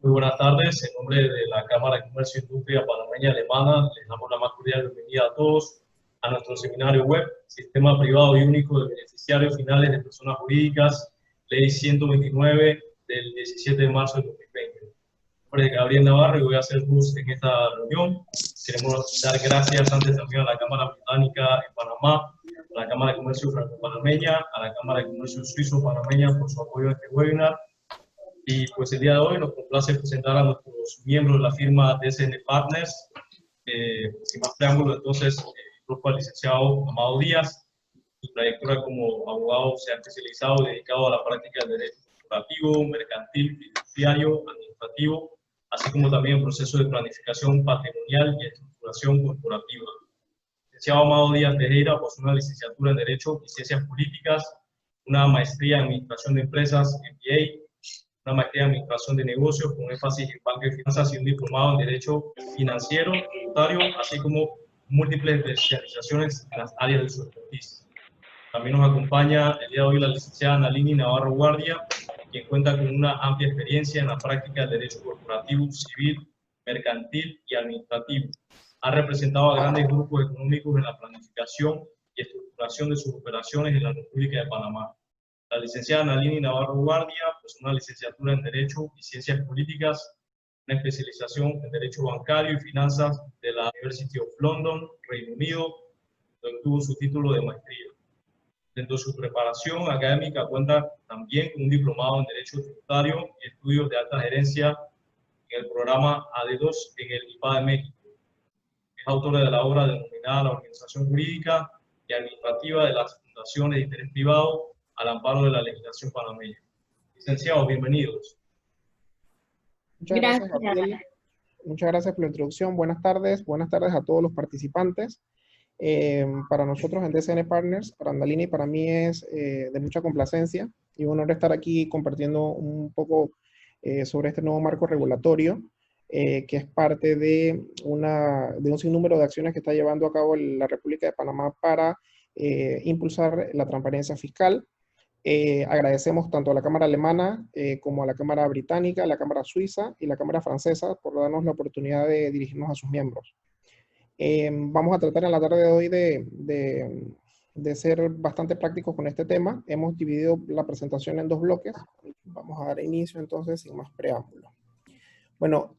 Muy buenas tardes. En nombre de la Cámara de Comercio e Industria Panameña Alemana, les damos la más cordial bienvenida a todos a nuestro seminario web, Sistema Privado y Único de Beneficiarios Finales de Personas Jurídicas, Ley 129 del 17 de marzo de 2020. Mi nombre es Gabriel Navarro y voy a ser host en esta reunión. Queremos dar gracias antes también a la Cámara Británica en Panamá, a la Cámara de Comercio Franco-Panameña, a la Cámara de Comercio Suizo-Panameña por su apoyo a este webinar. Y pues el día de hoy nos complace presentar a nuestros miembros de la firma DSN Partners. Sin más preámbulo, entonces, grupo al licenciado Amado Díaz. Su trayectoria como abogado se ha especializado y dedicado a la práctica del derecho corporativo, mercantil, fiduciario, administrativo, así como también procesos de planificación patrimonial y estructuración corporativa. Licenciado Amado Díaz Tejera posee una licenciatura en Derecho y Ciencias Políticas, una maestría en Administración de Empresas, MBA, una maestría en Administración de Negocios con énfasis en Banco y Finanzas y un diplomado en Derecho Financiero, Tributario, así como múltiples especializaciones en las áreas de su expertise. También nos acompaña el día de hoy la licenciada Nalini Navarro Guardia, quien cuenta con una amplia experiencia en la práctica del derecho corporativo, civil, mercantil y administrativo. Ha representado a grandes grupos económicos en la planificación y estructuración de sus operaciones en la República de Panamá. La licenciada Nalini Navarro Guardia posee una licenciatura en Derecho y Ciencias Políticas, una especialización en Derecho Bancario y Finanzas de la University of London, Reino Unido, donde obtuvo su título de maestría. Dentro de su preparación académica cuenta también con un diplomado en Derecho Tributario y Estudios de Alta Gerencia en el programa AD2 en el IPA de México. Es autora de la obra denominada La Organización Jurídica y Administrativa de las Fundaciones de Interés Privado al amparo de la legislación panameña. Licenciados, bienvenidos. Muchas gracias, Gabriel. Muchas gracias por la introducción. Buenas tardes a todos los participantes. Para nosotros en DSN Partners, para Andalini y para mí es de mucha complacencia y un honor estar aquí compartiendo un poco sobre este nuevo marco regulatorio que es parte de un sinnúmero de acciones que está llevando a cabo la República de Panamá para impulsar la transparencia fiscal. Agradecemos tanto a la Cámara Alemana como a la Cámara Británica, a la Cámara Suiza y la Cámara Francesa por darnos la oportunidad de dirigirnos a sus miembros. Vamos a tratar en la tarde de hoy de ser bastante prácticos con este tema. Hemos dividido la presentación en dos bloques. Vamos a dar inicio entonces sin más preámbulo. Bueno,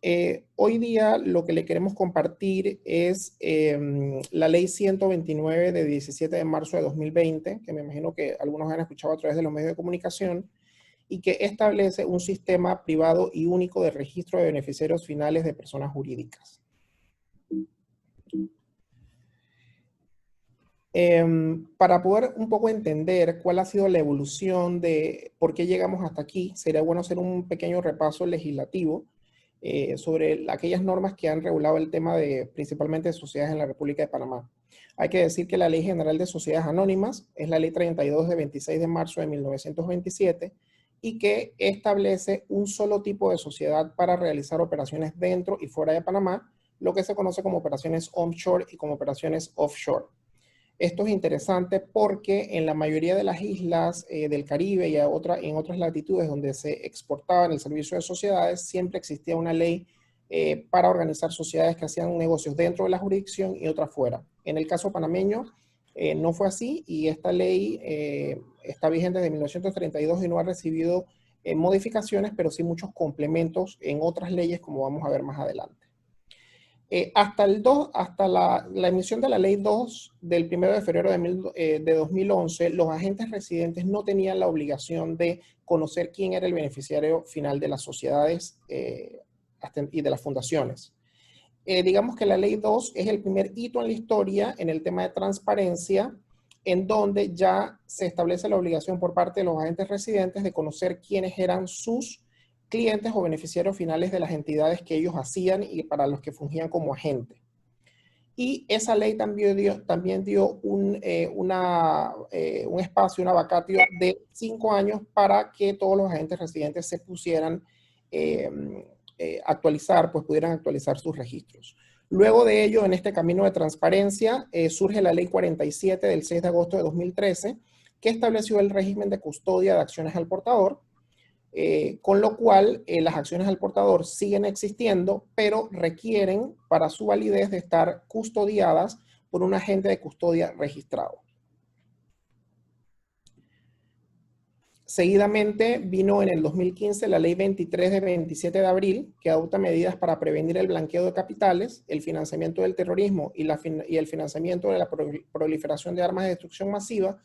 hoy día lo que le queremos compartir es la ley 129 de 17 de marzo de 2020, que me imagino que algunos han escuchado a través de los medios de comunicación, y que establece un sistema privado y único de registro de beneficiarios finales de personas jurídicas. Para poder un poco entender cuál ha sido la evolución de por qué llegamos hasta aquí, sería bueno hacer un pequeño repaso legislativo sobre aquellas normas que han regulado el tema de principalmente de sociedades en la República de Panamá. Hay que decir que la Ley General de Sociedades Anónimas es la Ley 32 de 26 de marzo de 1927 y que establece un solo tipo de sociedad para realizar operaciones dentro y fuera de Panamá, lo que se conoce como operaciones onshore y como operaciones offshore. Esto es interesante porque en la mayoría de las islas del Caribe y en otras latitudes donde se exportaba el servicio de sociedades, siempre existía una ley para organizar sociedades que hacían negocios dentro de la jurisdicción y otras fuera. En el caso panameño no fue así y esta ley está vigente desde 1932 y no ha recibido modificaciones, pero sí muchos complementos en otras leyes como vamos a ver más adelante. Hasta la emisión de la Ley 2 del 1 de febrero de 2011, los agentes residentes no tenían la obligación de conocer quién era el beneficiario final de las sociedades y de las fundaciones. Digamos que la Ley 2 es el primer hito en la historia en el tema de transparencia, en donde ya se establece la obligación por parte de los agentes residentes de conocer quiénes eran sus clientes o beneficiarios finales de las entidades que ellos hacían y para los que fungían como agente. Y esa ley también dio un espacio, una vacatio de 5 años para que todos los agentes residentes se pusieran pudieran actualizar sus registros. Luego de ello, en este camino de transparencia, surge la Ley 47 del 6 de agosto de 2013, que estableció el régimen de custodia de acciones al portador. con lo cual las acciones del portador siguen existiendo, pero requieren para su validez de estar custodiadas por un agente de custodia registrado. Seguidamente vino en el 2015 la Ley 23 de 27 de abril, que adopta medidas para prevenir el blanqueo de capitales, el financiamiento del terrorismo y el financiamiento de la proliferación de armas de destrucción masiva,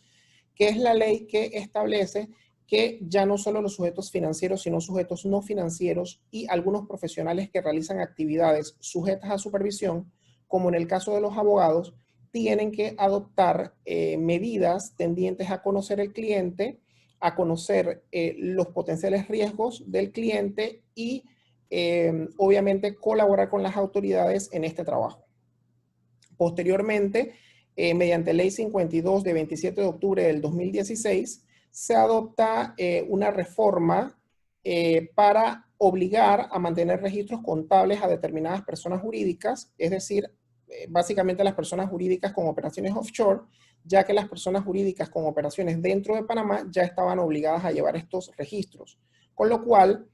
que es la ley que establece que ya no solo los sujetos financieros, sino sujetos no financieros y algunos profesionales que realizan actividades sujetas a supervisión, como en el caso de los abogados, tienen que adoptar medidas tendientes a conocer el cliente, a conocer los potenciales riesgos del cliente y obviamente colaborar con las autoridades en este trabajo. Posteriormente, mediante Ley 52 de 27 de octubre del 2016, se adopta una reforma para obligar a mantener registros contables a determinadas personas jurídicas, es decir, básicamente las personas jurídicas con operaciones offshore, ya que las personas jurídicas con operaciones dentro de Panamá ya estaban obligadas a llevar estos registros. Con lo cual,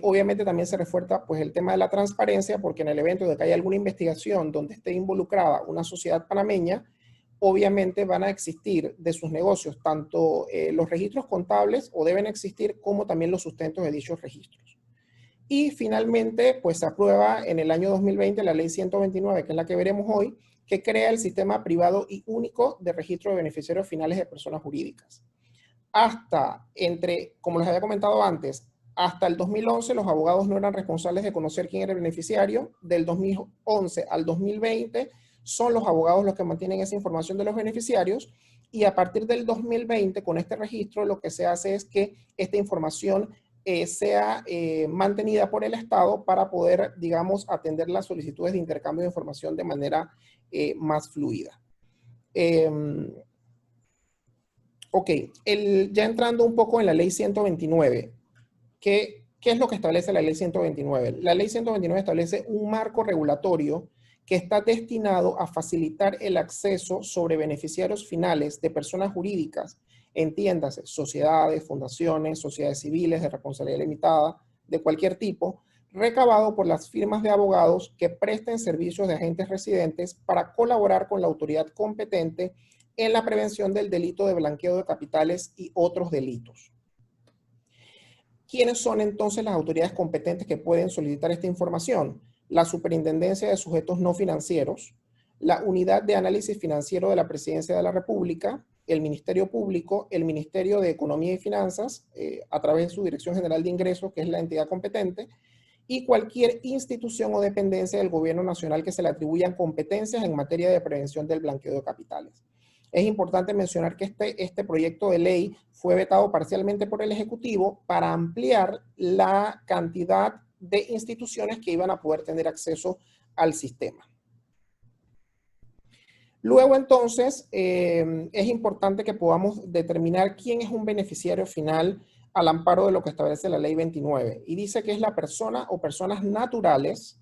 obviamente también se refuerza pues, el tema de la transparencia, porque en el evento de que haya alguna investigación donde esté involucrada una sociedad panameña, obviamente van a existir de sus negocios tanto los registros contables, o deben existir, como también los sustentos de dichos registros. Y finalmente, pues se aprueba en el año 2020 la Ley 129, que es la que veremos hoy, que crea el sistema privado y único de registro de beneficiarios finales de personas jurídicas. Como les había comentado antes, hasta el 2011 los abogados no eran responsables de conocer quién era el beneficiario. Del 2011 al 2020 son los abogados los que mantienen esa información de los beneficiarios, y a partir del 2020 con este registro lo que se hace es que esta información sea mantenida por el Estado para poder, digamos, atender las solicitudes de intercambio de información de manera más fluida. Ok, ya entrando un poco en la Ley 129, ¿qué es lo que establece la Ley 129? La Ley 129 establece un marco regulatorio que está destinado a facilitar el acceso sobre beneficiarios finales de personas jurídicas, entiéndase, sociedades, fundaciones, sociedades civiles de responsabilidad limitada, de cualquier tipo, recabado por las firmas de abogados que presten servicios de agentes residentes para colaborar con la autoridad competente en la prevención del delito de blanqueo de capitales y otros delitos. ¿Quiénes son entonces las autoridades competentes que pueden solicitar esta información? La Superintendencia de Sujetos No Financieros, la Unidad de Análisis Financiero de la Presidencia de la República, el Ministerio Público, el Ministerio de Economía y Finanzas, a través de su Dirección General de Ingresos, que es la entidad competente, y cualquier institución o dependencia del Gobierno Nacional que se le atribuyan competencias en materia de prevención del blanqueo de capitales. Es importante mencionar que este proyecto de ley fue vetado parcialmente por el Ejecutivo para ampliar la cantidad de instituciones que iban a poder tener acceso al sistema. Luego, entonces, es importante que podamos determinar quién es un beneficiario final al amparo de lo que establece la Ley 29. Y dice que es la persona o personas naturales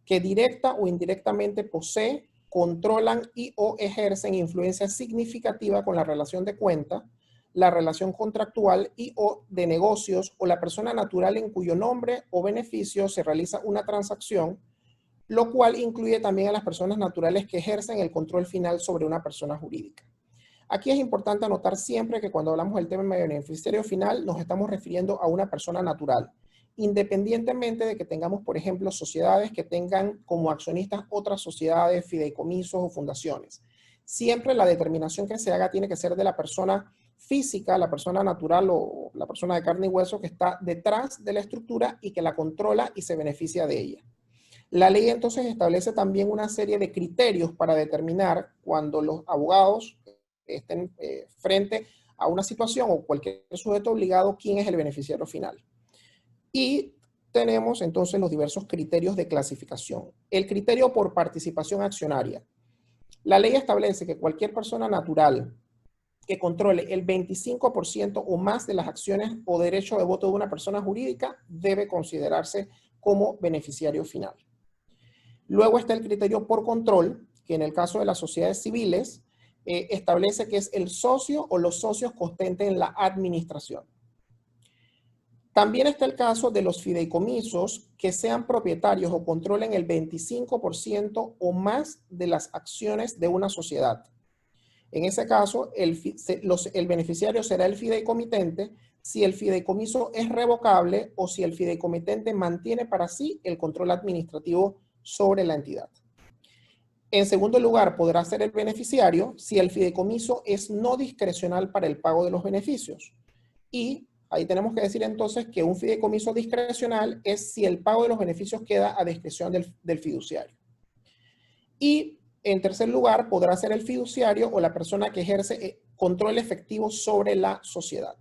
que directa o indirectamente posee, controlan y o ejercen influencia significativa con la relación de cuenta, la relación contractual y o de negocios, o la persona natural en cuyo nombre o beneficio se realiza una transacción, lo cual incluye también a las personas naturales que ejercen el control final sobre una persona jurídica. Aquí es importante anotar siempre que cuando hablamos del tema de beneficiario final nos estamos refiriendo a una persona natural, independientemente de que tengamos, por ejemplo, sociedades que tengan como accionistas otras sociedades, fideicomisos o fundaciones. Siempre la determinación que se haga tiene que ser de la persona física, la persona natural o la persona de carne y hueso que está detrás de la estructura y que la controla y se beneficia de ella. La ley entonces establece también una serie de criterios para determinar cuando los abogados estén frente a una situación o cualquier sujeto obligado, quién es el beneficiario final. Y tenemos entonces los diversos criterios de clasificación. El criterio por participación accionaria. La ley establece que cualquier persona natural que controle el 25% o más de las acciones o derecho de voto de una persona jurídica debe considerarse como beneficiario final. Luego está el criterio por control, que en el caso de las sociedades civiles establece que es el socio o los socios que ostenten la administración. También está el caso de los fideicomisos que sean propietarios o controlen el 25% o más de las acciones de una sociedad. En ese caso, el beneficiario será el fideicomitente si el fideicomiso es revocable o si el fideicomitente mantiene para sí el control administrativo sobre la entidad. En segundo lugar, podrá ser el beneficiario si el fideicomiso es no discrecional para el pago de los beneficios. Y ahí tenemos que decir entonces que un fideicomiso discrecional es si el pago de los beneficios queda a discreción del fiduciario. Y en tercer lugar, podrá ser el fiduciario o la persona que ejerce control efectivo sobre la sociedad.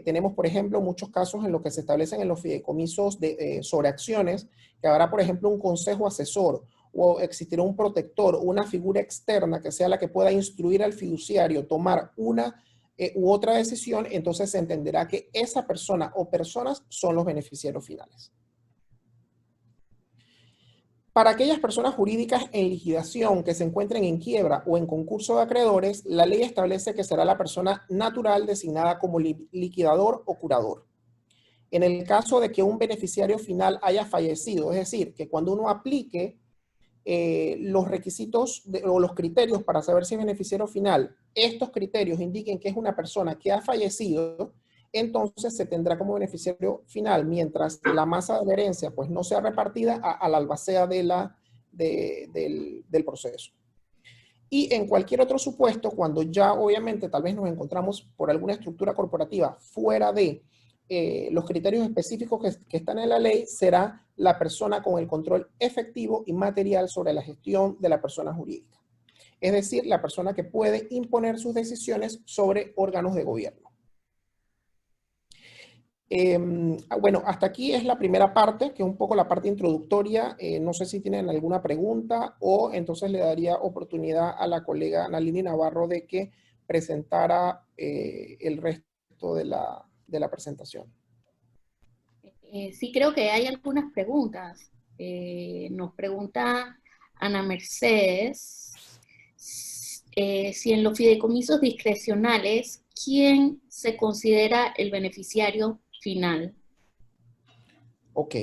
Tenemos, por ejemplo, muchos casos en los que se establecen en los fideicomisos sobre acciones, que habrá, por ejemplo, un consejo asesor o existirá un protector o una figura externa que sea la que pueda instruir al fiduciario tomar una u otra decisión. Entonces se entenderá que esa persona o personas son los beneficiarios finales. Para aquellas personas jurídicas en liquidación que se encuentren en quiebra o en concurso de acreedores, la ley establece que será la persona natural designada como liquidador o curador. En el caso de que un beneficiario final haya fallecido, es decir, que cuando uno aplique los requisitos o los criterios para saber si es beneficiario final, estos criterios indiquen que es una persona que ha fallecido, entonces se tendrá como beneficiario final, mientras la masa de la herencia pues no sea repartida a la albacea del proceso. Y en cualquier otro supuesto, cuando ya obviamente tal vez nos encontramos por alguna estructura corporativa fuera de los criterios específicos que están en la ley, será la persona con el control efectivo y material sobre la gestión de la persona jurídica. Es decir, la persona que puede imponer sus decisiones sobre órganos de gobierno. Bueno, hasta aquí es la primera parte, que es un poco la parte introductoria. No sé si tienen alguna pregunta o entonces le daría oportunidad a la colega Analini Navarro de que presentara el resto de la presentación. Sí, creo que hay algunas preguntas. Nos pregunta Ana Mercedes si en los fideicomisos discrecionales, ¿quién se considera el beneficiario final? Ok.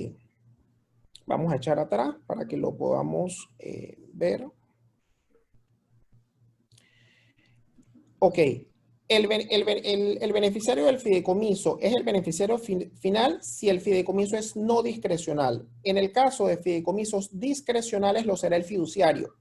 Vamos a echar atrás para que lo podamos ver. Ok. El beneficiario del fideicomiso es el beneficiario final si el fideicomiso es no discrecional. En el caso de fideicomisos discrecionales lo será el fiduciario,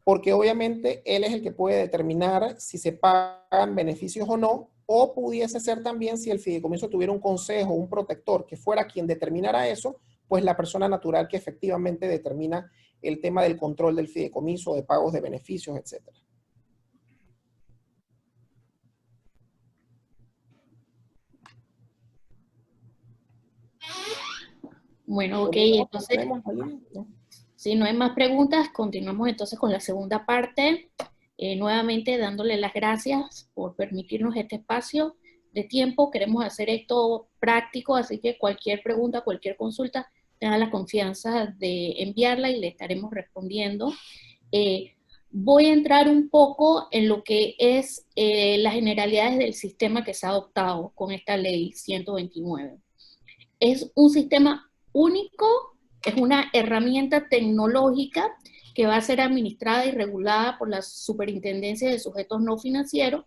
porque obviamente él es el que puede determinar si se pagan beneficios o no, o pudiese ser también si el fideicomiso tuviera un consejo, un protector, que fuera quien determinara eso, pues la persona natural que efectivamente determina el tema del control del fideicomiso, de pagos de beneficios, etc. Bueno, ok, entonces, ¿no? Si no hay más preguntas, continuamos entonces con la segunda parte. Nuevamente dándole las gracias por permitirnos este espacio de tiempo. Queremos hacer esto práctico, así que cualquier pregunta, cualquier consulta, tenga la confianza de enviarla y le estaremos respondiendo. Voy a entrar un poco en lo que es las generalidades del sistema que se ha adoptado con esta ley 129. Es un sistema único, es una herramienta tecnológica que va a ser administrada y regulada por la Superintendencia de Sujetos No Financieros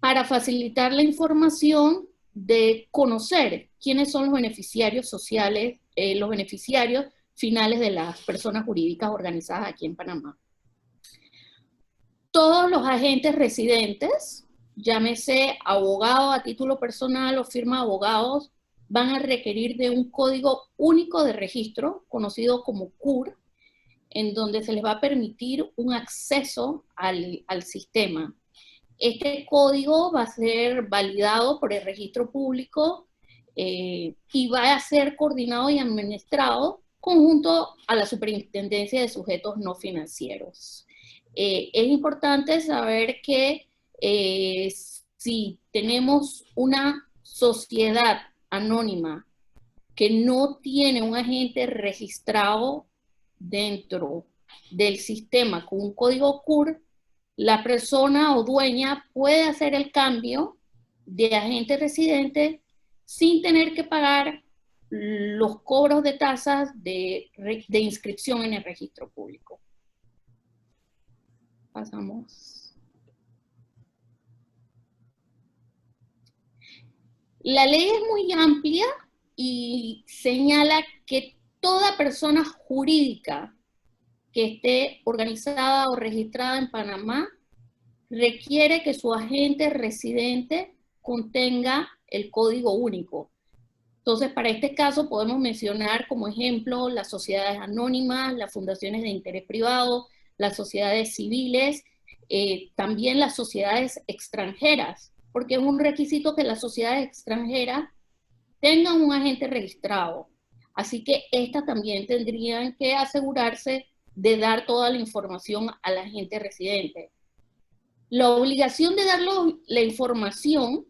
para facilitar la información de conocer quiénes son los beneficiarios sociales, los beneficiarios finales de las personas jurídicas organizadas aquí en Panamá. Todos los agentes residentes, llámese abogado a título personal o firma de abogados, van a requerir de un código único de registro, conocido como CUR, en donde se les va a permitir un acceso al sistema. Este código va a ser validado por el registro público y va a ser coordinado y administrado conjunto a la Superintendencia de Sujetos No Financieros. Es importante saber que si tenemos una sociedad anónima que no tiene un agente registrado dentro del sistema con un código CUR, la persona o dueña puede hacer el cambio de agente residente sin tener que pagar los cobros de tasas de inscripción en el registro público. Pasamos. La ley es muy amplia y señala que toda persona jurídica que esté organizada o registrada en Panamá requiere que su agente residente contenga el código único. Entonces, para este caso podemos mencionar como ejemplo las sociedades anónimas, las fundaciones de interés privado, las sociedades civiles, también las sociedades extranjeras, porque es un requisito que las sociedades extranjeras tengan un agente registrado. Así que estas también tendrían que asegurarse de dar toda la información al agente residente. La obligación de dar la información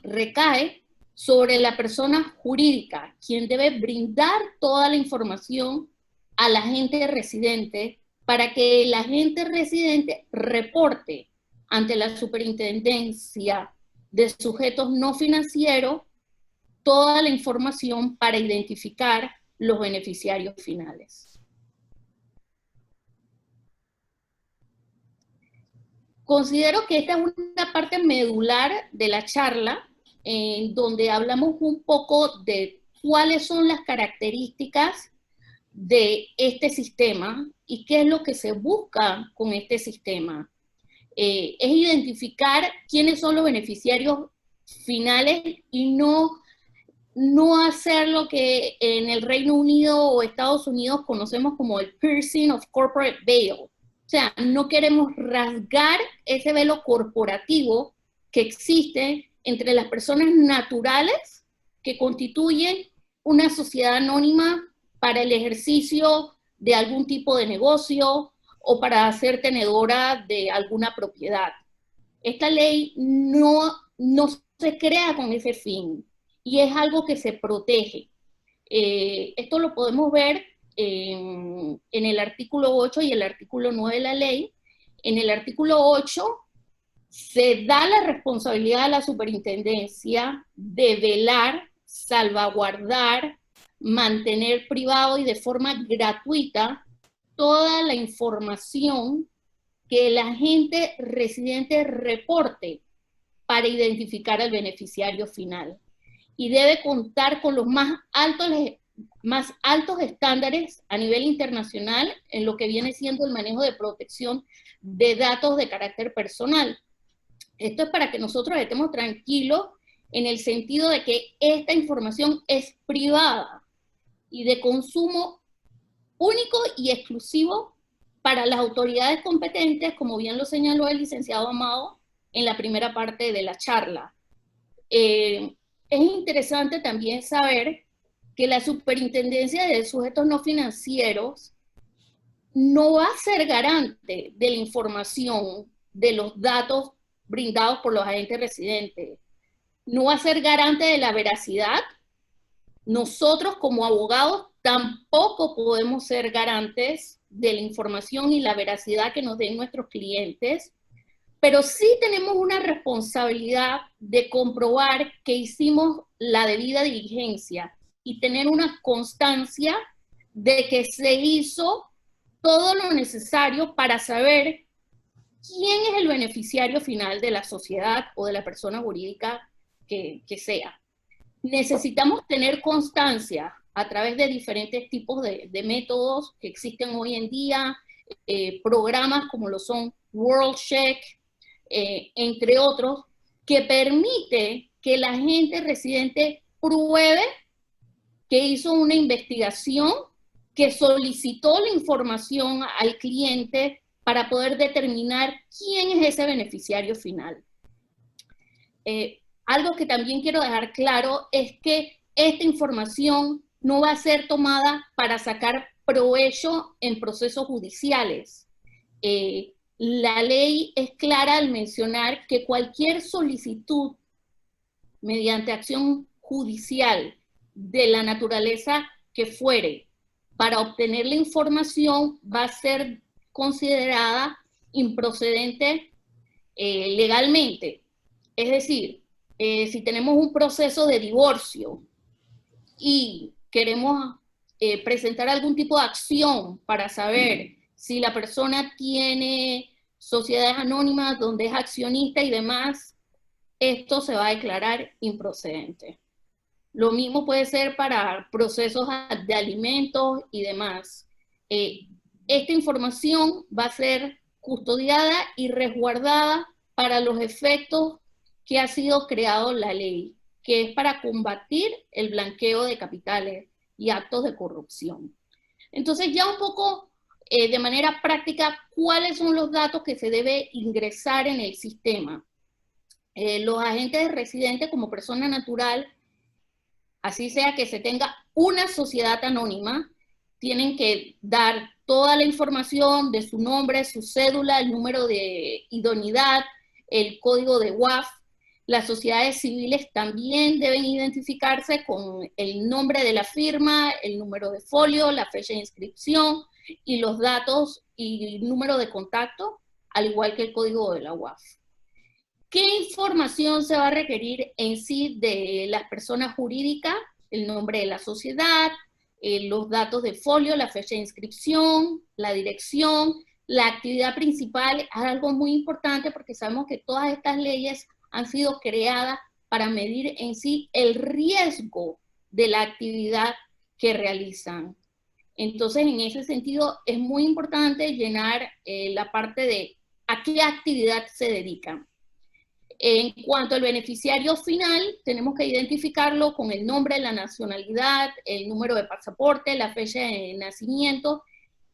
recae sobre la persona jurídica, quien debe brindar toda la información al agente residente para que el agente residente reporte ante la Superintendencia de Sujetos No Financieros toda la información para identificar los beneficiarios finales. Considero que esta es una parte medular de la charla, en donde hablamos un poco de cuáles son las características de este sistema y qué es lo que se busca con este sistema. Es identificar quiénes son los beneficiarios finales y no hacer lo que en el Reino Unido o Estados Unidos conocemos como el piercing of corporate veil. O sea, no queremos rasgar ese velo corporativo que existe entre las personas naturales que constituyen una sociedad anónima para el ejercicio de algún tipo de negocio o para ser tenedora de alguna propiedad. Esta ley no se crea con ese fin y es algo que se protege. Esto lo podemos ver en el artículo 8 y el artículo 9 de la ley. En el artículo 8 se da la responsabilidad a la superintendencia de velar, salvaguardar, mantener privado y de forma gratuita toda la información que el agente residente reporte para identificar al beneficiario final. Y debe contar con los más altos estándares a nivel internacional en lo que viene siendo el manejo de protección de datos de carácter personal. Esto es para que nosotros estemos tranquilos en el sentido de que esta información es privada y de consumo único y exclusivo para las autoridades competentes, como bien lo señaló el licenciado Amado en la primera parte de la charla. Es interesante también saber que la Superintendencia de Sujetos No Financieros no va a ser garante de la información de los datos brindados por los agentes residentes. No va a ser garante de la veracidad. Nosotros como abogados tampoco podemos ser garantes de la información y la veracidad que nos den nuestros clientes, pero sí tenemos una responsabilidad de comprobar que hicimos la debida diligencia y tener una constancia de que se hizo todo lo necesario para saber quién es el beneficiario final de la sociedad o de la persona jurídica que sea. Necesitamos tener constancia a través de diferentes tipos de métodos que existen hoy en día, programas como lo son WorldCheck, entre otros, que permite que la agente residente pruebe que hizo una investigación, que solicitó la información al cliente para poder determinar quién es ese beneficiario final. Algo que también quiero dejar claro es que esta información no va a ser tomada para sacar provecho en procesos judiciales. La ley es clara al mencionar que cualquier solicitud mediante acción judicial de la naturaleza que fuere para obtener la información va a ser considerada improcedente legalmente. Es decir, si tenemos un proceso de divorcio y queremos presentar algún tipo de acción para saber si la persona tiene sociedades anónimas donde es accionista y demás, esto se va a declarar improcedente. Lo mismo puede ser para procesos de alimentos y demás. Esta información va a ser custodiada y resguardada para los efectos que ha sido creado la ley, que es para combatir el blanqueo de capitales y actos de corrupción. Entonces, ya un poco de manera práctica, ¿cuáles son los datos que se debe ingresar en el sistema? Los agentes residentes como persona natural, así sea que se tenga una sociedad anónima, tienen que dar toda la información de su nombre, su cédula, el número de idoneidad, el código de UAF. Las sociedades civiles también deben identificarse con el nombre de la firma, el número de folio, la fecha de inscripción y los datos y número de contacto, al igual que el código de la UAF. ¿Qué información se va a requerir en sí de las personas jurídicas? El nombre de la sociedad, los datos de folio, la fecha de inscripción, la dirección, la actividad principal. Es algo muy importante porque sabemos que todas estas leyes han sido creadas para medir en sí el riesgo de la actividad que realizan. Entonces, en ese sentido, es muy importante llenar la parte de a qué actividad se dedican. En cuanto al beneficiario final, tenemos que identificarlo con el nombre, la nacionalidad, el número de pasaporte, la fecha de nacimiento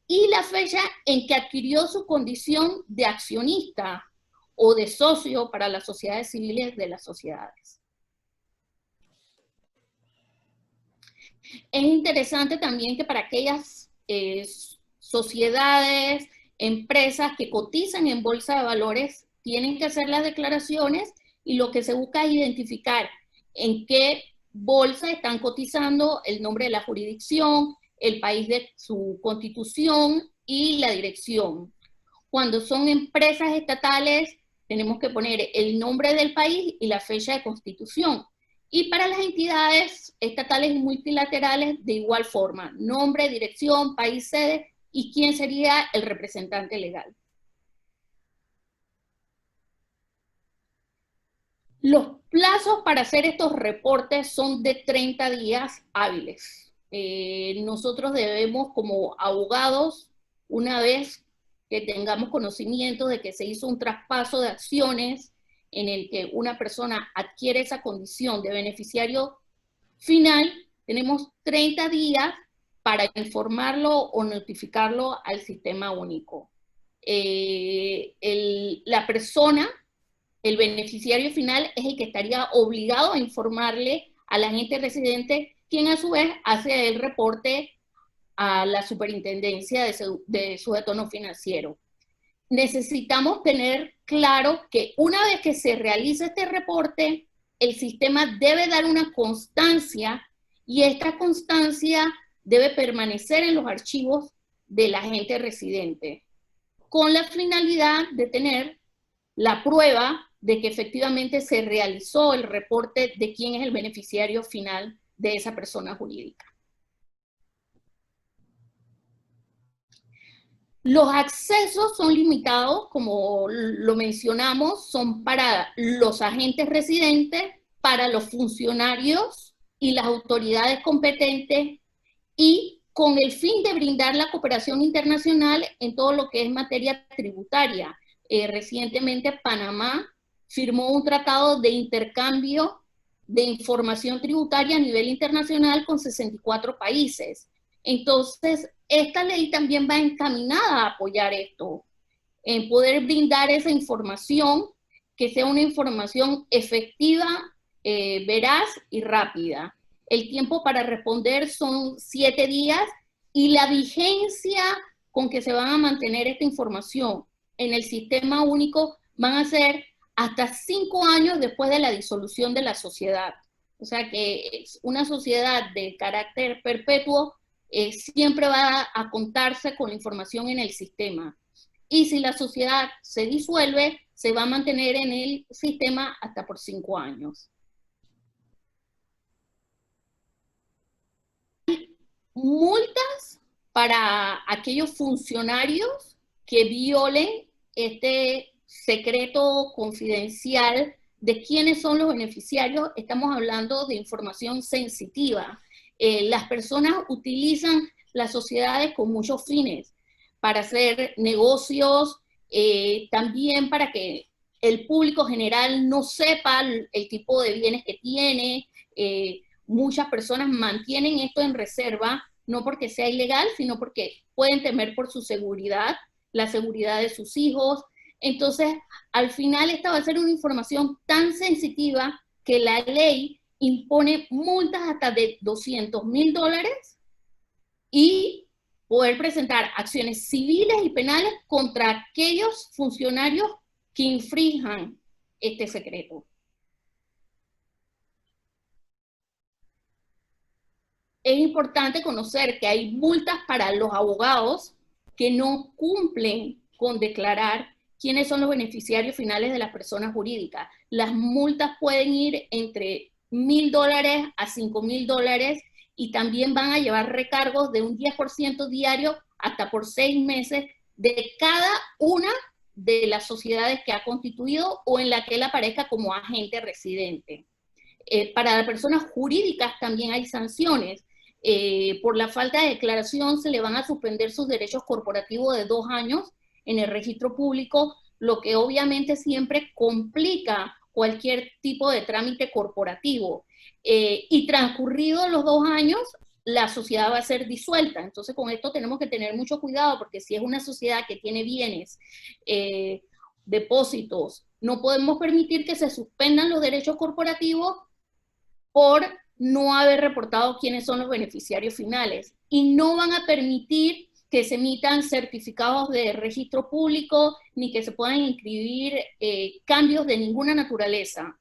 y la fecha en que adquirió su condición de accionista o de socio para las sociedades civiles de las sociedades. Es interesante también que para aquellas sociedades, empresas que cotizan en bolsa de valores, tienen que hacer las declaraciones y lo que se busca es identificar en qué bolsa están cotizando, el nombre de la jurisdicción, el país de su constitución y la dirección. Cuando son empresas estatales, tenemos que poner el nombre del país y la fecha de constitución. Y para las entidades estatales y multilaterales, de igual forma, nombre, dirección, país sede y quién sería el representante legal. Los plazos para hacer estos reportes son de 30 días hábiles. Nosotros debemos, como abogados, una vez que tengamos conocimiento de que se hizo un traspaso de acciones en el que una persona adquiere esa condición de beneficiario final, tenemos 30 días para informarlo o notificarlo al sistema único. La persona, el beneficiario final, es el que estaría obligado a informarle al agente residente, quien a su vez hace el reporte a la superintendencia de sujeto no financiero. Necesitamos tener claro que una vez que se realiza este reporte, el sistema debe dar una constancia y esta constancia debe permanecer en los archivos del agente residente, con la finalidad de tener la prueba de que efectivamente se realizó el reporte de quién es el beneficiario final de esa persona jurídica. Los accesos son limitados, como lo mencionamos, son para los agentes residentes, para los funcionarios y las autoridades competentes y con el fin de brindar la cooperación internacional en todo lo que es materia tributaria. Recientemente Panamá firmó un tratado de intercambio de información tributaria a nivel internacional con 64 países. Entonces, esta ley también va encaminada a apoyar esto, en poder brindar esa información, que sea una información efectiva, veraz y rápida. El tiempo para responder son 7 días y la vigencia con que se van a mantener esta información en el sistema único van a ser hasta 5 años después de la disolución de la sociedad. O sea que es una sociedad de carácter perpetuo, siempre va a contarse con la información en el sistema. Y si la sociedad se disuelve, se va a mantener en el sistema hasta por 5 años. multas para aquellos funcionarios que violen este secreto confidencial de quiénes son los beneficiarios. Estamos hablando de información sensitiva. Las personas utilizan las sociedades con muchos fines, para hacer negocios, también para que el público general no sepa el tipo de bienes que tiene. Muchas personas mantienen esto en reserva, no porque sea ilegal, sino porque pueden temer por su seguridad, la seguridad de sus hijos. Entonces, al final esta va a ser una información tan sensitiva que la ley impone multas hasta de $200,000 y poder presentar acciones civiles y penales contra aquellos funcionarios que infrinjan este secreto. Es importante conocer que hay multas para los abogados que no cumplen con declarar quiénes son los beneficiarios finales de las personas jurídicas. Las multas pueden ir entre $1,000 a $5,000 y también van a llevar recargos de un 10% diario hasta por 6 meses de cada una de las sociedades que ha constituido o en la que él aparezca como agente residente. Para las personas jurídicas también hay sanciones. Por la falta de declaración se le van a suspender sus derechos corporativos de 2 años en el registro público, lo que obviamente siempre complica cualquier tipo de trámite corporativo. Y transcurridos los 2 años, la sociedad va a ser disuelta. Entonces con esto tenemos que tener mucho cuidado, porque si es una sociedad que tiene bienes, depósitos, no podemos permitir que se suspendan los derechos corporativos por no haber reportado quiénes son los beneficiarios finales, y no van a permitir que se emitan certificados de registro público, ni que se puedan inscribir cambios de ninguna naturaleza.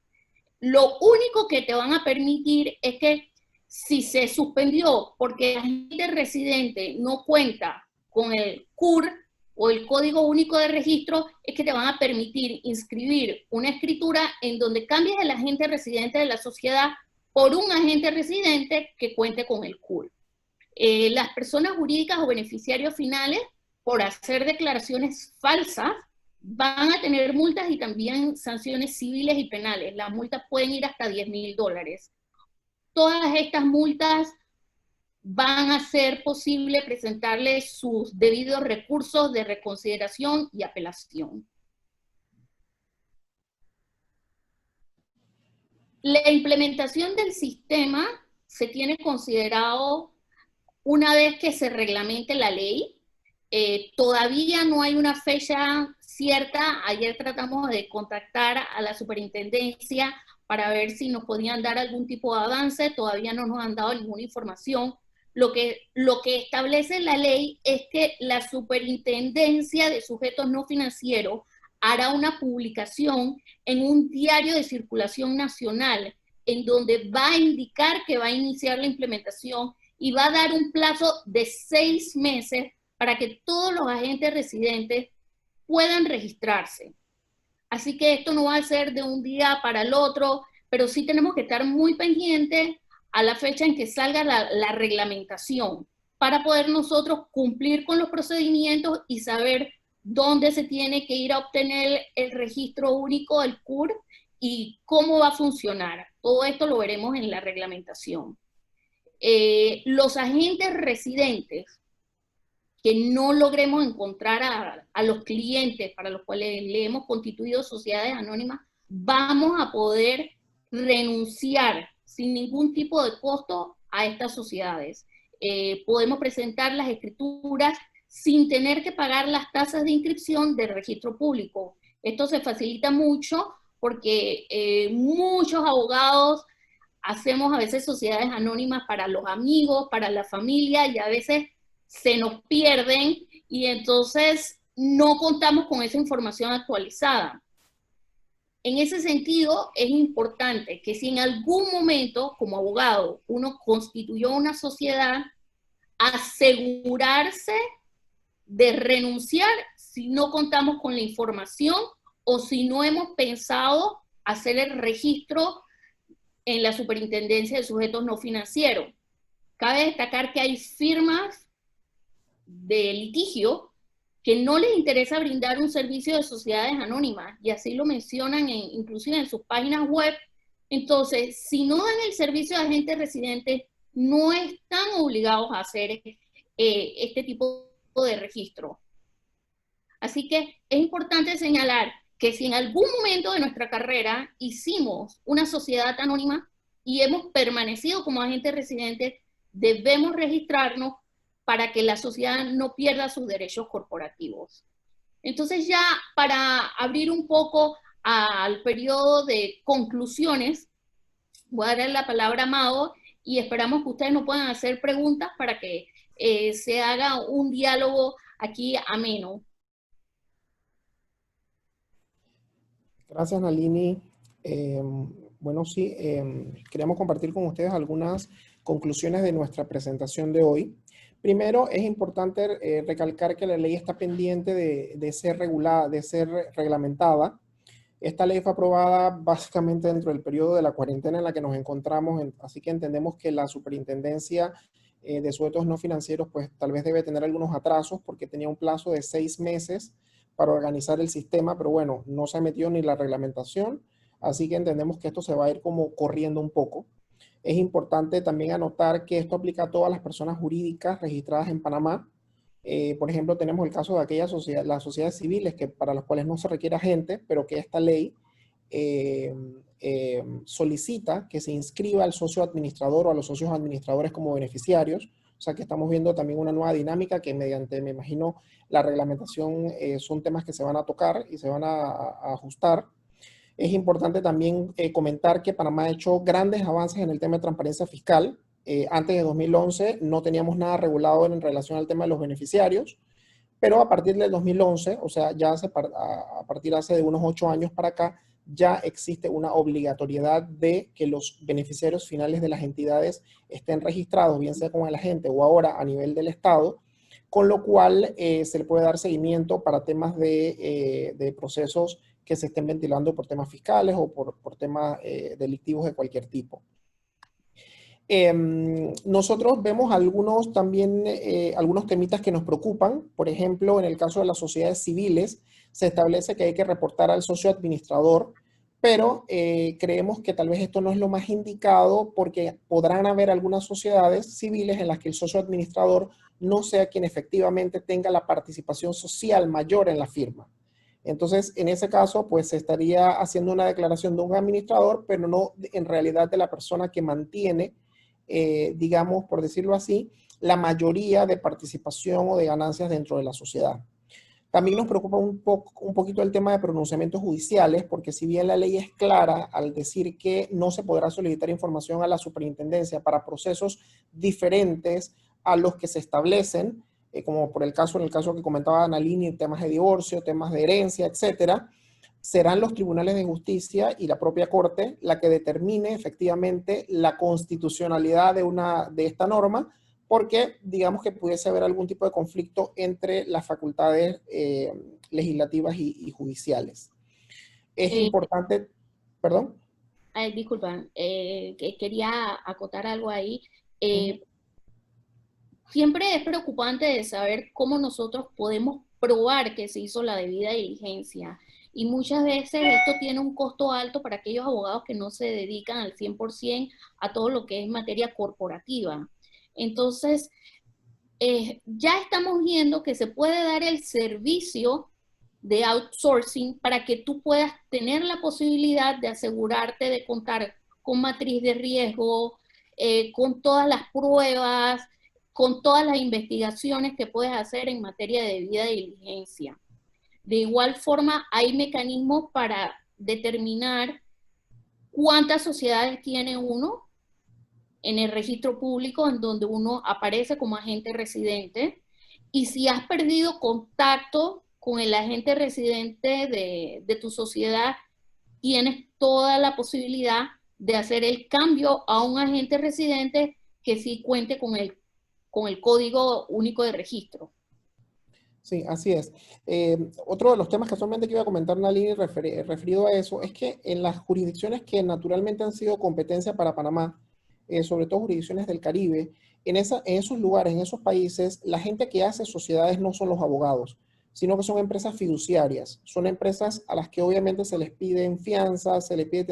Lo único que te van a permitir es que si se suspendió porque el agente residente no cuenta con el CUR o el Código Único de Registro, es que te van a permitir inscribir una escritura en donde cambies el agente residente de la sociedad por un agente residente que cuente con el CUR. Las personas jurídicas o beneficiarios finales, por hacer declaraciones falsas, van a tener multas y también sanciones civiles y penales. Las multas pueden ir hasta $10,000. Todas estas multas van a ser posible presentarles sus debidos recursos de reconsideración y apelación. La implementación del sistema se tiene considerado una vez que se reglamente la ley. Todavía no hay una fecha cierta. Ayer tratamos de contactar a la superintendencia para ver si nos podían dar algún tipo de avance. Todavía no nos han dado ninguna información. Lo que establece la ley es que la superintendencia de sujetos no financieros hará una publicación en un diario de circulación nacional en donde va a indicar que va a iniciar la implementación y va a dar un plazo de 6 meses para que todos los agentes residentes puedan registrarse. Así que esto no va a ser de un día para el otro, pero sí tenemos que estar muy pendientes a la fecha en que salga la reglamentación para poder nosotros cumplir con los procedimientos y saber dónde se tiene que ir a obtener el registro único, el CUR, y cómo va a funcionar. Todo esto lo veremos en la reglamentación. Los agentes residentes que no logremos encontrar a los clientes para los cuales le hemos constituido sociedades anónimas, vamos a poder renunciar sin ningún tipo de costo a estas sociedades. Podemos presentar las escrituras sin tener que pagar las tasas de inscripción del registro público. Esto se facilita mucho porque muchos abogados hacemos a veces sociedades anónimas para los amigos, para la familia, y a veces se nos pierden y entonces no contamos con esa información actualizada. En ese sentido, es importante que si en algún momento, como abogado, uno constituyó una sociedad, asegurarse de renunciar si no contamos con la información o si no hemos pensado hacer el registro en la Superintendencia de Sujetos No Financieros. Cabe destacar que hay firmas de litigio que no les interesa brindar un servicio de sociedades anónimas, y así lo mencionan inclusive en sus páginas web. Entonces, si no dan el servicio de agentes residentes, no están obligados a hacer este tipo de registro. Así que es importante señalar que si en algún momento de nuestra carrera hicimos una sociedad anónima y hemos permanecido como agentes residentes, debemos registrarnos para que la sociedad no pierda sus derechos corporativos. Entonces, ya para abrir un poco al periodo de conclusiones, voy a dar la palabra a Amado y esperamos que ustedes nos puedan hacer preguntas para que se haga un diálogo aquí ameno. Gracias, Nalini. Bueno, sí, queríamos compartir con ustedes algunas conclusiones de nuestra presentación de hoy. Primero, es importante recalcar que la ley está pendiente de ser regulada, de ser reglamentada. Esta ley fue aprobada básicamente dentro del periodo de la cuarentena en la que nos encontramos, así que entendemos que la Superintendencia de Sujetos No Financieros pues tal vez debe tener algunos atrasos porque tenía un plazo de 6 meses para organizar el sistema, pero bueno, no se ha metido ni la reglamentación, así que entendemos que esto se va a ir como corriendo un poco. Es importante también anotar que esto aplica a todas las personas jurídicas registradas en Panamá. Por ejemplo, tenemos el caso de aquellas sociedades, las sociedades civiles para las cuales no se requiere agente, pero que esta ley solicita que se inscriba al socio administrador o a los socios administradores como beneficiarios. O sea que estamos viendo también una nueva dinámica que mediante, me imagino, la reglamentación son temas que se van a tocar y se van a ajustar. Es importante también comentar que Panamá ha hecho grandes avances en el tema de transparencia fiscal. Antes de 2011 no teníamos nada regulado en relación al tema de los beneficiarios, pero a partir del 2011, o sea, ya a partir hace de unos 8 años para acá, ya existe una obligatoriedad de que los beneficiarios finales de las entidades estén registrados, bien sea con el agente o ahora a nivel del Estado, con lo cual se le puede dar seguimiento para temas de procesos que se estén ventilando por temas fiscales o por temas delictivos de cualquier tipo. Nosotros vemos algunos temitas que nos preocupan. Por ejemplo, en el caso de las sociedades civiles, se establece que hay que reportar al socio administrador, pero creemos que tal vez esto no es lo más indicado porque podrán haber algunas sociedades civiles en las que el socio administrador no sea quien efectivamente tenga la participación social mayor en la firma. Entonces, en ese caso, pues se estaría haciendo una declaración de un administrador, pero no en realidad de la persona que mantiene, digamos, por decirlo así, la mayoría de participación o de ganancias dentro de la sociedad. También nos preocupa un poquito el tema de pronunciamientos judiciales, porque si bien la ley es clara al decir que no se podrá solicitar información a la superintendencia para procesos diferentes a los que se establecen, como en el caso que comentaba Nalini, temas de divorcio, temas de herencia, etcétera, serán los tribunales de justicia y la propia Corte la que determine efectivamente la constitucionalidad de esta norma, porque digamos que pudiese haber algún tipo de conflicto entre las facultades legislativas y judiciales. Es importante, perdón. Disculpa, quería acotar algo ahí. Siempre es preocupante de saber cómo nosotros podemos probar que se hizo la debida diligencia. Y muchas veces esto tiene un costo alto para aquellos abogados que no se dedican al 100% a todo lo que es materia corporativa. Entonces, ya estamos viendo que se puede dar el servicio de outsourcing para que tú puedas tener la posibilidad de asegurarte de contar con matriz de riesgo, con todas las pruebas, con todas las investigaciones que puedes hacer en materia de debida diligencia. De igual forma, hay mecanismos para determinar cuántas sociedades tiene uno en el registro público en donde uno aparece como agente residente, y si has perdido contacto con el agente residente de tu sociedad, tienes toda la posibilidad de hacer el cambio a un agente residente que sí cuente con el código único de registro. Sí, así es. Otro de los temas casualmente que iba a comentar, Nalini, referido a eso, es que en las jurisdicciones que naturalmente han sido competencia para Panamá, sobre todo jurisdicciones del Caribe, en esos lugares, en esos países, la gente que hace sociedades no son los abogados, sino que son empresas fiduciarias. Son empresas a las que obviamente se les piden fianzas, se les pide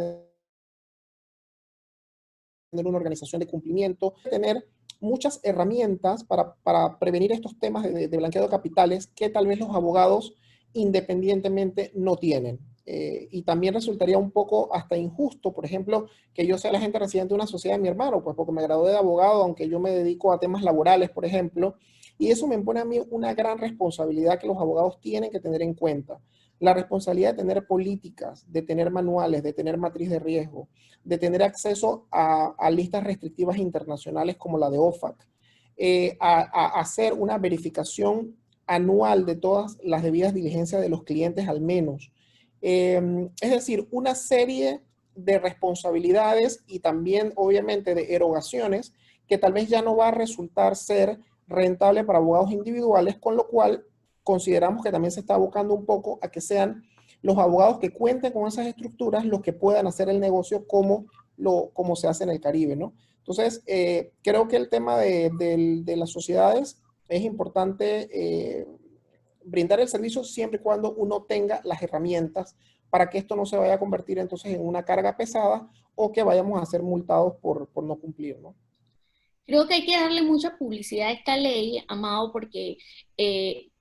tener una organización de cumplimiento, tener muchas herramientas para prevenir estos temas de blanqueo de capitales que tal vez los abogados independientemente no tienen. Y también resultaría un poco hasta injusto, por ejemplo, que yo sea la gente residente de una sociedad de mi hermano, pues porque me gradué de abogado, aunque yo me dedico a temas laborales, por ejemplo, y eso me impone a mí una gran responsabilidad que los abogados tienen que tener en cuenta. La responsabilidad de tener políticas, de tener manuales, de tener matriz de riesgo, de tener acceso a listas restrictivas internacionales como la de OFAC, a hacer una verificación anual de todas las debidas diligencias de los clientes al menos. Es decir, una serie de responsabilidades y también obviamente de erogaciones que tal vez ya no va a resultar ser rentable para abogados individuales, con lo cual consideramos que también se está abocando un poco a que sean los abogados que cuenten con esas estructuras los que puedan hacer el negocio como se hace en el Caribe, ¿no? Entonces, creo que el tema de las sociedades es importante brindar el servicio siempre y cuando uno tenga las herramientas para que esto no se vaya a convertir entonces en una carga pesada o que vayamos a ser multados por no cumplir, ¿no? Creo que hay que darle mucha publicidad a esta ley, Amado, porque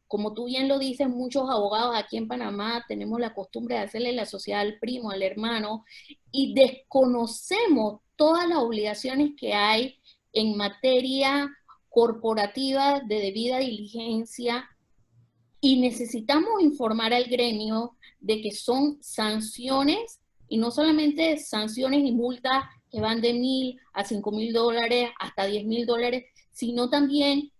como tú bien lo dices, muchos abogados aquí en Panamá tenemos la costumbre de hacerle la sociedad al primo, al hermano, y desconocemos todas las obligaciones que hay en materia corporativa de debida diligencia, y necesitamos informar al gremio de que son sanciones, y no solamente sanciones y multas que van de $1,000 a $5,000 hasta $10,000, sino también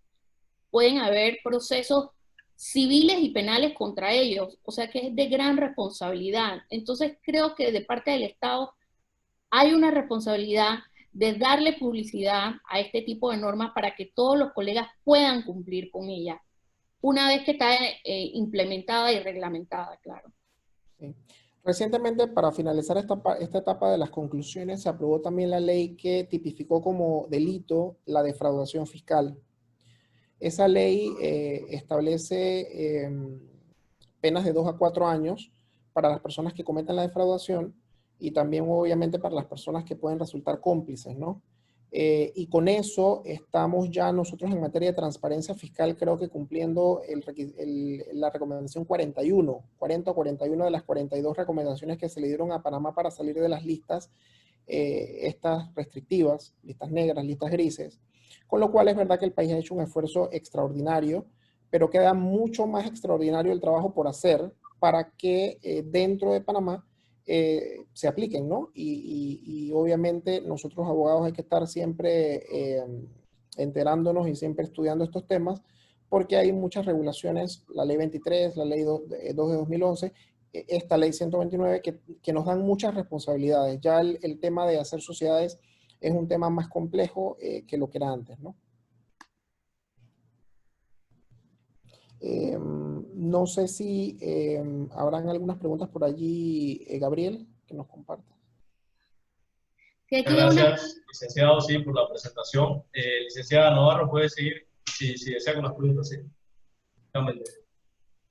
pueden haber procesos civiles y penales contra ellos, o sea que es de gran responsabilidad. Entonces creo que de parte del Estado hay una responsabilidad de darle publicidad a este tipo de normas para que todos los colegas puedan cumplir con ellas, una vez que está implementada y reglamentada, claro. Sí. Recientemente, para finalizar esta etapa de las conclusiones, se aprobó también la ley que tipificó como delito la defraudación fiscal. Esa ley establece penas de 2 a 4 años para las personas que cometen la defraudación y también obviamente para las personas que pueden resultar cómplices, ¿no? Y con eso estamos ya nosotros en materia de transparencia fiscal, creo que cumpliendo la recomendación 41 o 41 de las 42 recomendaciones que se le dieron a Panamá para salir de las listas, estas restrictivas, listas negras, listas grises, con lo cual es verdad que el país ha hecho un esfuerzo extraordinario, pero queda mucho más extraordinario el trabajo por hacer para que dentro de Panamá se apliquen, ¿no? Y obviamente nosotros abogados hay que estar siempre enterándonos y siempre estudiando estos temas porque hay muchas regulaciones, la ley 23, la ley 2 de 2011, esta ley 129 que nos dan muchas responsabilidades. Ya el tema de hacer sociedades es un tema más complejo que lo que era antes, ¿no? No sé si habrán algunas preguntas por allí, Gabriel, que nos comparta. Muchas gracias, licenciado, sí, por la presentación. Licenciada Navarro, puede seguir si desea con las preguntas, sí.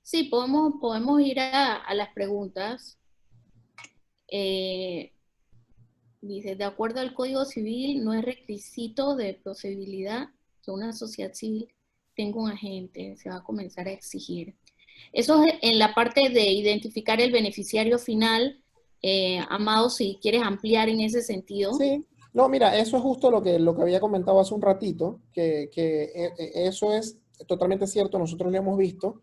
Sí, podemos ir a las preguntas. Dice, de acuerdo al Código Civil, no es requisito de procedibilidad que una sociedad civil tenga un agente, se va a comenzar a exigir. Eso es en la parte de identificar el beneficiario final. Amado, si quieres ampliar en ese sentido. Sí, no, mira, eso es justo lo que había comentado hace un ratito, que eso es totalmente cierto, nosotros lo hemos visto.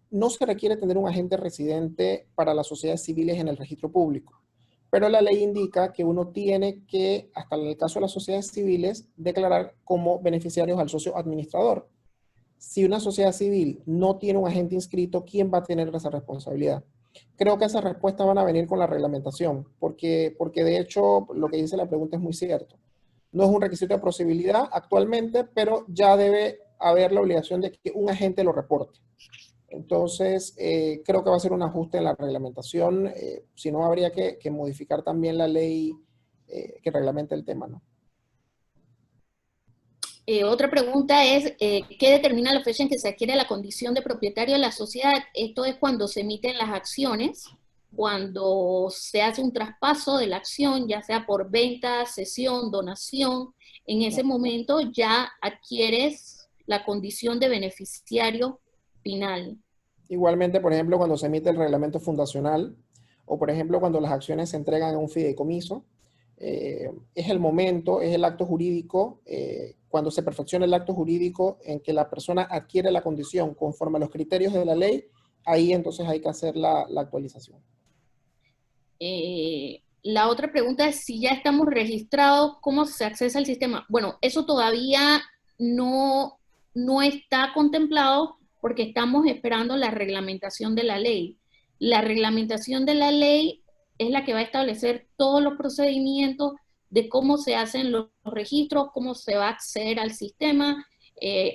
No se requiere tener un agente residente para las sociedades civiles en el registro público, pero la ley indica que uno tiene que, hasta en el caso de las sociedades civiles, declarar como beneficiarios al socio administrador. Si una sociedad civil no tiene un agente inscrito, ¿quién va a tener esa responsabilidad? Creo que esas respuestas van a venir con la reglamentación, porque de hecho lo que dice la pregunta es muy cierto. No es un requisito de procedibilidad actualmente, pero ya debe haber la obligación de que un agente lo reporte. Entonces, creo que va a ser un ajuste en la reglamentación, si no habría que modificar también la ley que reglamenta el tema, ¿no? Otra pregunta es, ¿qué determina la fecha en que se adquiere la condición de propietario de la sociedad? Esto es cuando se emiten las acciones, cuando se hace un traspaso de la acción, ya sea por venta, cesión, donación. En ese momento ya adquieres la condición de beneficiario final. Igualmente, por ejemplo, cuando se emite el reglamento fundacional, o por ejemplo, cuando las acciones se entregan a un fideicomiso, es el momento, es el acto jurídico, cuando se perfecciona el acto jurídico en que la persona adquiere la condición conforme a los criterios de la ley, ahí entonces hay que hacer la actualización. La otra pregunta es si ya estamos registrados, ¿cómo se accesa al sistema? Bueno, eso todavía no está contemplado porque estamos esperando la reglamentación de la ley. La reglamentación de la ley es la que va a establecer todos los procedimientos de cómo se hacen los registros, cómo se va a acceder al sistema,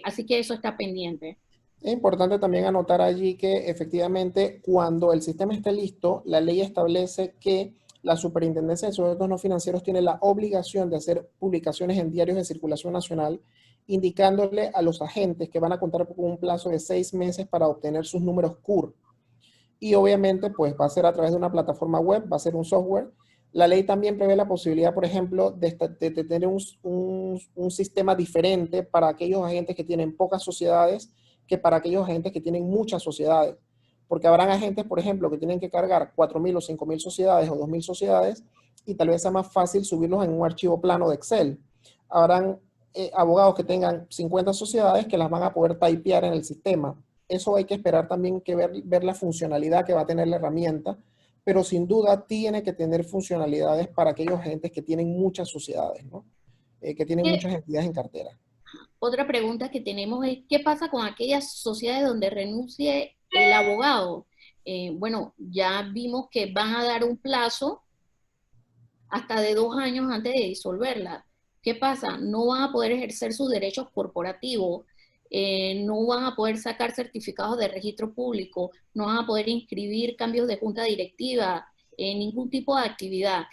así que eso está pendiente. Es importante también anotar allí que efectivamente cuando el sistema esté listo, la ley establece que la Superintendencia de Sujetos No Financieros tiene la obligación de hacer publicaciones en diarios de circulación nacional, indicándole a los agentes que van a contar con un plazo de 6 meses para obtener sus números CUR. Y obviamente pues va a ser a través de una plataforma web, va a ser un software. La ley también prevé la posibilidad, por ejemplo, de tener un sistema diferente para aquellos agentes que tienen pocas sociedades que para aquellos agentes que tienen muchas sociedades. Porque habrán agentes, por ejemplo, que tienen que cargar 4.000 o 5.000 sociedades o 2.000 sociedades y tal vez sea más fácil subirlos en un archivo plano de Excel. Habrán abogados que tengan 50 sociedades que las van a poder typear en el sistema. Eso hay que esperar también que ver la funcionalidad que va a tener la herramienta, pero sin duda tiene que tener funcionalidades para aquellos agentes que tienen muchas sociedades, ¿no? Que tienen muchas entidades en cartera. Otra pregunta que tenemos es, ¿qué pasa con aquellas sociedades donde renuncie el abogado? Bueno, ya vimos que van a dar un plazo hasta de 2 años antes de disolverla. ¿Qué pasa? No van a poder ejercer sus derechos corporativos, no van a poder sacar certificados de registro público, no van a poder inscribir cambios de junta directiva, ningún tipo de actividad.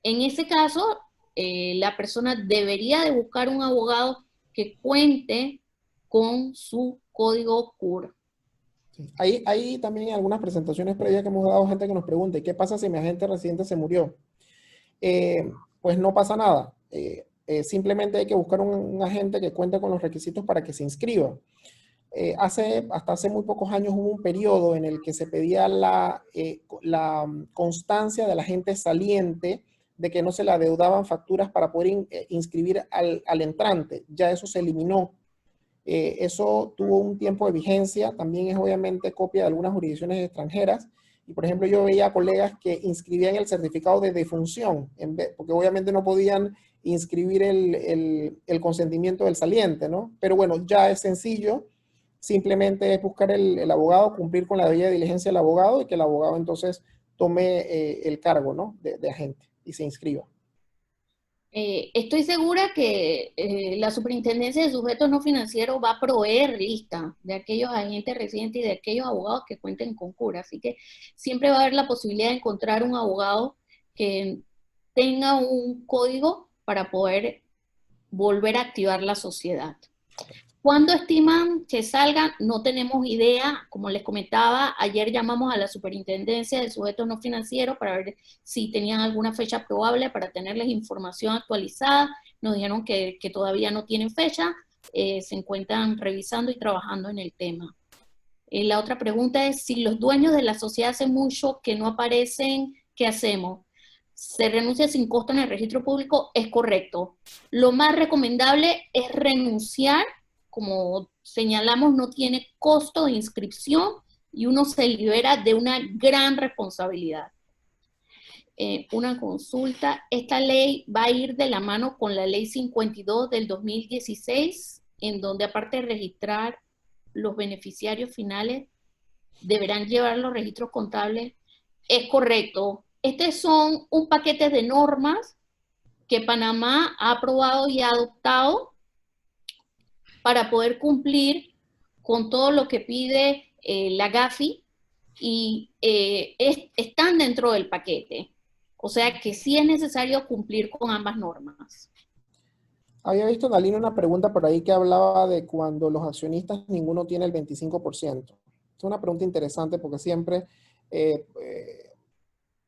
En ese caso, la persona debería de buscar un abogado que cuente con su código CUR. Sí. Hay también algunas presentaciones previas que hemos dado gente que nos pregunta, ¿qué pasa si mi agente residente se murió? Pues no pasa nada. Simplemente hay que buscar un agente que cuente con los requisitos para que se inscriba. Hasta hace muy pocos años hubo un periodo en el que se pedía la constancia del agente saliente de que no se le adeudaban facturas para poder inscribir al entrante. Ya eso se eliminó. Eso tuvo un tiempo de vigencia, también es obviamente copia de algunas jurisdicciones extranjeras. Y por ejemplo, yo veía colegas que inscribían el certificado de defunción, porque obviamente no podían inscribir el consentimiento del saliente, ¿no? Pero bueno, ya es sencillo, simplemente es buscar el abogado, cumplir con la debida diligencia del abogado y que el abogado entonces tome el cargo, ¿no? de agente y se inscriba. Estoy segura que la Superintendencia de Sujetos No Financieros va a proveer lista de aquellos agentes residentes y de aquellos abogados que cuenten con CUR. Así que siempre va a haber la posibilidad de encontrar un abogado que tenga un código para poder volver a activar la sociedad. ¿Cuándo estiman que salgan? No tenemos idea. Como les comentaba, ayer llamamos a la Superintendencia de Sujetos No Financieros para ver si tenían alguna fecha probable para tenerles información actualizada. Nos dijeron que todavía no tienen fecha, se encuentran revisando y trabajando en el tema. La otra pregunta es, si los dueños de la sociedad hace mucho que no aparecen, ¿qué hacemos? ¿Se renuncia sin costo en el registro público? Es correcto. Lo más recomendable es renunciar. Como señalamos, no tiene costo de inscripción y uno se libera de una gran responsabilidad. Una consulta, esta ley va a ir de la mano con la ley 52 del 2016, en donde aparte de registrar los beneficiarios finales, deberán llevar los registros contables. Es correcto. Estos son un paquete de normas que Panamá ha aprobado y ha adoptado para poder cumplir con todo lo que pide la GAFI y están dentro del paquete. O sea que sí es necesario cumplir con ambas normas. Había visto en la línea una pregunta por ahí que hablaba de cuando los accionistas ninguno tiene el 25%. Es una pregunta interesante porque siempre eh, eh,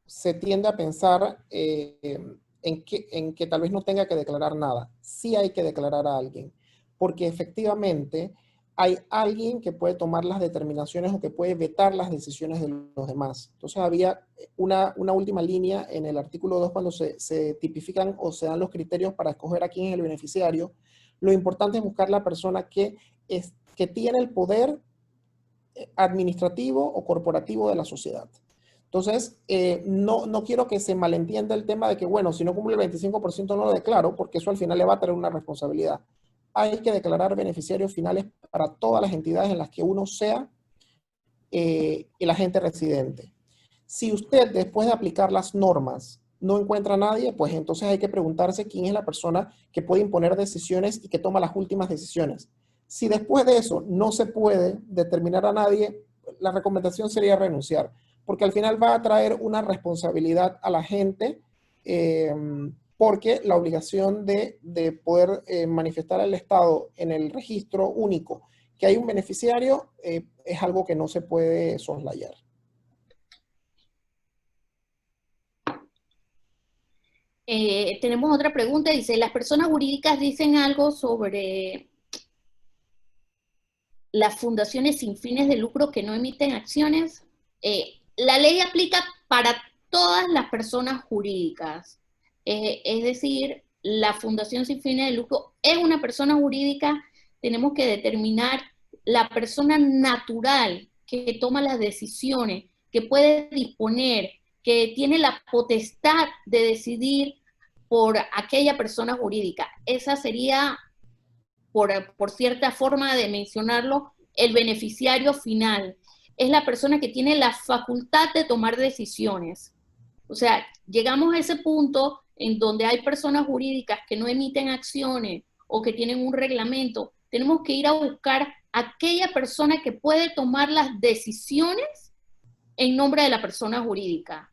se tiende a pensar en que tal vez no tenga que declarar nada. Sí hay que declarar a alguien, porque efectivamente hay alguien que puede tomar las determinaciones o que puede vetar las decisiones de los demás. Entonces había una última línea en el artículo 2 cuando se tipifican o se dan los criterios para escoger a quién es el beneficiario. Lo importante es buscar la persona que tiene el poder administrativo o corporativo de la sociedad. Entonces, no quiero que se malentienda el tema de que, bueno, si no cumple el 25% no lo declaro, porque eso al final le va a traer una responsabilidad. Hay que declarar beneficiarios finales para todas las entidades en las que uno sea el agente residente. Si usted, después de aplicar las normas, no encuentra a nadie, pues entonces hay que preguntarse quién es la persona que puede imponer decisiones y que toma las últimas decisiones. Si después de eso no se puede determinar a nadie, la recomendación sería renunciar, porque al final va a traer una responsabilidad a la gente, porque la obligación de poder manifestar al Estado en el registro único que hay un beneficiario es algo que no se puede soslayar. Tenemos otra pregunta, dice, ¿las personas jurídicas dicen algo sobre las fundaciones sin fines de lucro que no emiten acciones? La ley aplica para todas las personas jurídicas. Es decir, la fundación sin fines de lucro es una persona jurídica, tenemos que determinar la persona natural que toma las decisiones, que puede disponer, que tiene la potestad de decidir por aquella persona jurídica. Esa sería, por cierta forma de mencionarlo, el beneficiario final. Es la persona que tiene la facultad de tomar decisiones. O sea, llegamos a ese punto en donde hay personas jurídicas que no emiten acciones o que tienen un reglamento. Tenemos que ir a buscar a aquella persona que puede tomar las decisiones en nombre de la persona jurídica.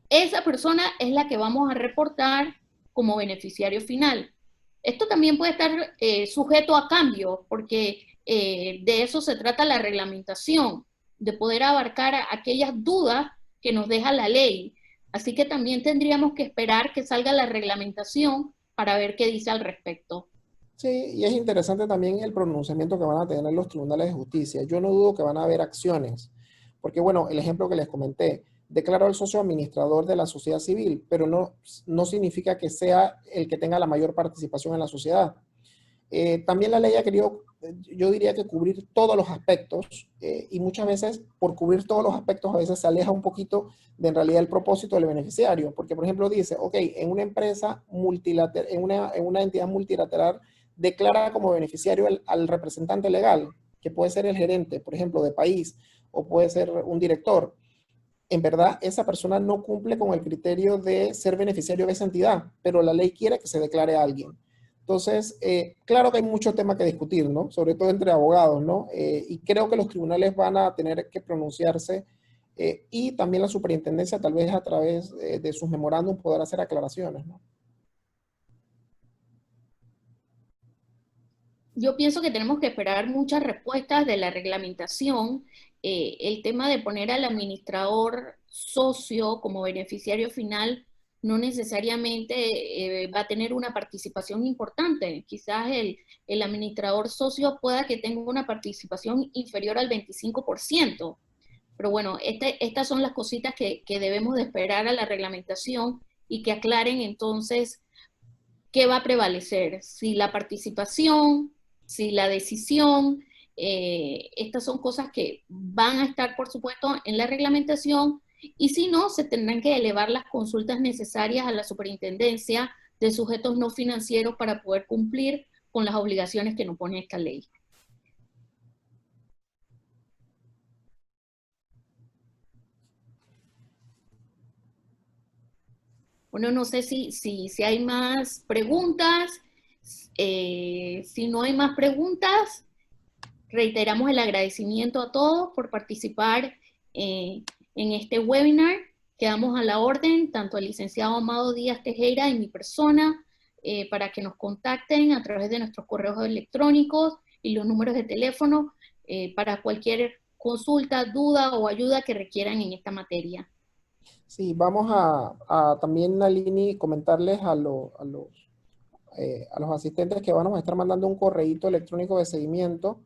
Esa persona es la que vamos a reportar como beneficiario final. Esto también puede estar sujeto a cambio, porque de eso se trata la reglamentación, de poder abarcar aquellas dudas que nos deja la ley. Así que también tendríamos que esperar que salga la reglamentación para ver qué dice al respecto. Sí, y es interesante también el pronunciamiento que van a tener los tribunales de justicia. Yo no dudo que van a haber acciones, porque bueno, el ejemplo que les comenté, declaro al socio administrador de la sociedad civil, pero no significa que sea el que tenga la mayor participación en la sociedad. También la ley ha querido, yo diría que cubrir todos los aspectos, y muchas veces por cubrir todos los aspectos a veces se aleja un poquito de en realidad el propósito del beneficiario, porque por ejemplo dice, ok, en una empresa multilateral, en una entidad multilateral, declara como beneficiario al representante legal, que puede ser el gerente, por ejemplo, de país, o puede ser un director. En verdad, esa persona no cumple con el criterio de ser beneficiario de esa entidad, pero la ley quiere que se declare a alguien. Entonces, claro que hay mucho tema que discutir, ¿no? Sobre todo entre abogados, ¿no? Y creo que los tribunales van a tener que pronunciarse y también la superintendencia tal vez a través de sus memorándum poder hacer aclaraciones, ¿no? Yo pienso que tenemos que esperar muchas respuestas de la reglamentación. El tema de poner al administrador socio como beneficiario final no necesariamente va a tener una participación importante. Quizás el administrador socio pueda que tenga una participación inferior al 25%. Pero bueno, estas son las cositas que debemos de esperar a la reglamentación y que aclaren entonces qué va a prevalecer, si la participación, si la decisión. Estas son cosas que van a estar, por supuesto, en la reglamentación, y si no, se tendrán que elevar las consultas necesarias a la superintendencia de sujetos no financieros para poder cumplir con las obligaciones que nos pone esta ley. Bueno, no sé si hay más preguntas. Si no hay más preguntas, reiteramos el agradecimiento a todos por participar en este webinar. Quedamos a la orden, tanto el licenciado Amado Díaz Tejera y mi persona. para que nos contacten a través de nuestros correos electrónicos y los números de teléfono para cualquier consulta, duda o ayuda que requieran en esta materia. Sí, vamos a también, Nalini, comentarles a los asistentes que vamos a estar mandando un correíto electrónico de seguimiento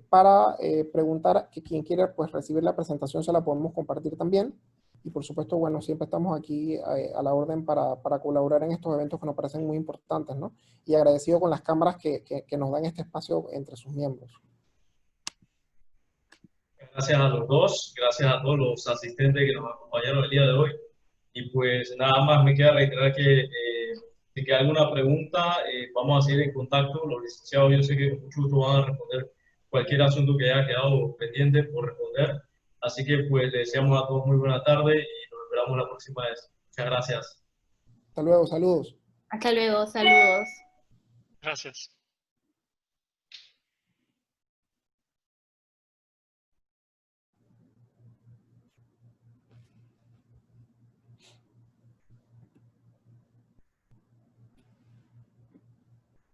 para preguntar que quien quiera pues recibir la presentación se la podemos compartir también. Y por supuesto, bueno, siempre estamos aquí a la orden para colaborar en estos eventos que nos parecen muy importantes, ¿no? Y agradecido con las cámaras que nos dan este espacio entre sus miembros. Gracias a los dos, gracias a todos los asistentes que nos acompañaron el día de hoy. Y pues nada más me queda reiterar que si queda alguna pregunta, vamos a seguir en contacto. Los licenciados yo sé que con mucho gusto van a responder cualquier asunto que haya quedado pendiente por responder. Así que pues les deseamos a todos muy buena tarde y nos esperamos la próxima vez. Muchas gracias. Hasta luego, saludos. Hasta luego, saludos. Gracias.